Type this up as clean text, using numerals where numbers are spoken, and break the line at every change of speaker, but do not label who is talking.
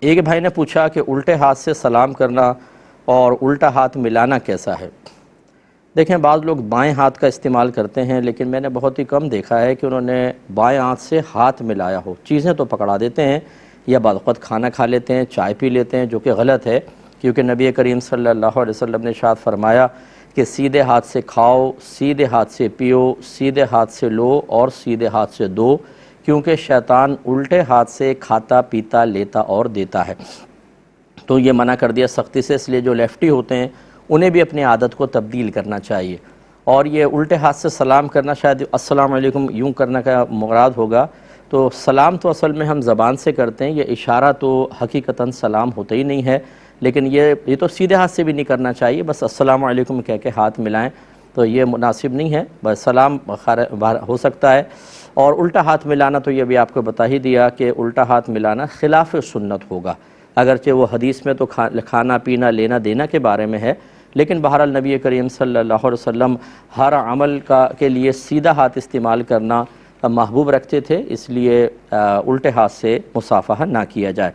ایک بھائی نے پوچھا کہ الٹے ہاتھ سے سلام کرنا اور الٹا ہاتھ ملانا کیسا ہے؟ دیکھیں، بعض لوگ بائیں ہاتھ کا استعمال کرتے ہیں، لیکن میں نے بہت ہی کم دیکھا ہے کہ انہوں نے بائیں ہاتھ سے ہاتھ ملایا ہو۔ چیزیں تو پکڑا دیتے ہیں یا بعض وقت کھانا کھا لیتے ہیں، چائے پی لیتے ہیں، جو کہ غلط ہے، کیونکہ نبی کریم صلی اللہ علیہ وسلم نے ارشاد فرمایا کہ سیدھے ہاتھ سے کھاؤ، سیدھے ہاتھ سے پیو، سیدھے ہاتھ سے لو اور سیدھے ہاتھ سے دو، کیونکہ شیطان الٹے ہاتھ سے کھاتا پیتا لیتا اور دیتا ہے۔ تو یہ منع کر دیا سختی سے، اس لیے جو لیفٹی ہوتے ہیں انہیں بھی اپنی عادت کو تبدیل کرنا چاہیے۔ اور یہ الٹے ہاتھ سے سلام کرنا، شاید السلام علیکم یوں کرنے کا مراد ہوگا، تو سلام تو اصل میں ہم زبان سے کرتے ہیں، یہ اشارہ تو حقیقتاً سلام ہوتا ہی نہیں ہے، لیکن یہ تو سیدھے ہاتھ سے بھی نہیں کرنا چاہیے، بس السلام علیکم کہہ کے ہاتھ ملائیں تو یہ مناسب نہیں ہے، بس سلام ہو سکتا ہے۔ اور الٹا ہاتھ ملانا تو یہ بھی آپ کو بتا ہی دیا کہ الٹا ہاتھ ملانا خلاف سنت ہوگا، اگرچہ وہ حدیث میں تو کھانا پینا لینا دینا کے بارے میں ہے، لیکن بہرحال نبی کریم صلی اللہ علیہ وسلم ہر عمل کے لیے سیدھا ہاتھ استعمال کرنا محبوب رکھتے تھے، اس لیے الٹے ہاتھ سے مصافحہ نہ کیا جائے۔